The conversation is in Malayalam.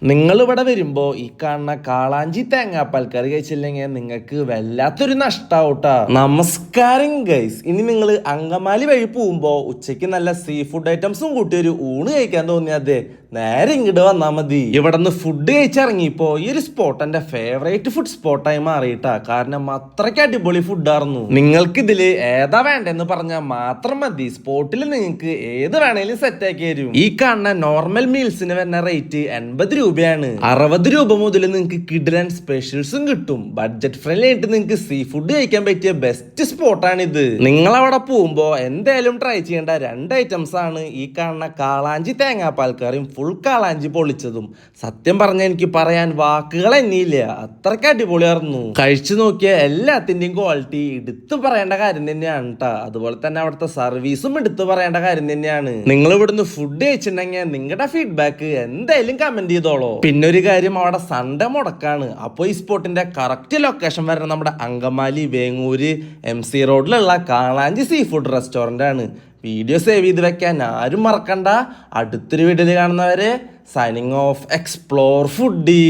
നിങ്ങൾ ഇവിടെ വരുമ്പോ ഈ കാണുന്ന കാളാഞ്ചി തേങ്ങാപ്പാൽ കറി കഴിച്ചില്ലെങ്കിൽ നിങ്ങൾക്ക് വല്ലാത്തൊരു നഷ്ടാവൂട്ടാ. നമസ്കാരം ഗൈസ്. ഇനി നിങ്ങൾ അങ്കമാലി വഴി പോകുമ്പോ ഉച്ചയ്ക്ക് നല്ല സീ ഫുഡ് ഐറ്റംസും കൂട്ടി ഒരു ഊണ് കഴിക്കാൻ തോന്നിയാതെ നേരെ ഇങ്ങോട്ട് വന്നാൽ മതി. ഇവിടെ നിന്ന് ഫുഡ് കഴിച്ചിറങ്ങിയപ്പോ ഈ ഒരു സ്പോട്ട് എന്റെ ഫേവറേറ്റ് ഫുഡ് സ്പോട്ടായി മാറിയിട്ടാ. കാരണം അത്രയ്ക്ക് അടിപൊളി ഫുഡായിരുന്നു. നിങ്ങൾക്ക് ഇതില് ഏതാ വേണ്ടെന്ന് പറഞ്ഞാൽ മാത്രം മതി, സ്പോട്ടിൽ നിങ്ങൾക്ക് ഏത് വേണേലും സെറ്റ് ആക്കി തരും. ഈ കാണുന്ന നോർമൽ മീൽസിന് വരുന്ന റേറ്റ് 80 രൂപയാണ്. 60 രൂപ മുതൽ നിങ്ങൾക്ക് കിഡിലൻ സ്പെഷ്യൽസും കിട്ടും. ബഡ്ജറ്റ് ഫ്രണ്ട്ലി ആയിട്ട് നിങ്ങൾക്ക് സീ ഫുഡ് കഴിക്കാൻ പറ്റിയ ബെസ്റ്റ് സ്പോട്ടാണ് ഇത്. നിങ്ങൾ അവിടെ പോകുമ്പോ എന്തായാലും ട്രൈ ചെയ്യേണ്ട 2 ഐറ്റംസ് ആണ് ഈ കാണുന്ന കാളാഞ്ചി തേങ്ങാപ്പാൽ കറിയും ഫുൾ കാളാഞ്ചി പൊളിച്ചതും. സത്യം പറഞ്ഞ എനിക്ക് പറയാൻ വാക്കുകൾ എന്നില്ല, അത്രയ്ക്ക് അടിപൊളിയായിരുന്നു. കഴിച്ചു നോക്കിയ എല്ലാത്തിന്റെയും ക്വാളിറ്റി എടുത്തു പറയേണ്ട കാര്യം തന്നെയാണ് കേട്ടോ. അതുപോലെ തന്നെ അവിടുത്തെ സർവീസും എടുത്തു പറയേണ്ട കാര്യം തന്നെയാണ്. നിങ്ങൾ ഇവിടുന്ന് ഫുഡ് കഴിച്ചിട്ടുണ്ടെങ്കിൽ നിങ്ങളുടെ ഫീഡ്ബാക്ക് എന്തായാലും കമന്റ് ചെയ്തോളൂ. പിന്നെ ഒരു കാര്യം, അവിടെ സൺഡേ മുടക്കാണ്. അപ്പോൾ ഈ സ്പോട്ടിന്റെ കറക്റ്റ് ലൊക്കേഷൻ വരുന്നത് നമ്മുടെ അങ്കമാലി വേങ്ങൂര് MC റോഡിലുള്ള കാളാഞ്ചി സീ ഫുഡ് റെസ്റ്റോറന്റ് ആണ്. വീഡിയോ സേവ് ചെയ്ത് വെക്കാൻ ആരും മറക്കണ്ട. അടുത്തൊരു വീഡിയോയിൽ കാണുന്നവരെ സൈനിങ് ഓഫ്. Explore foodie.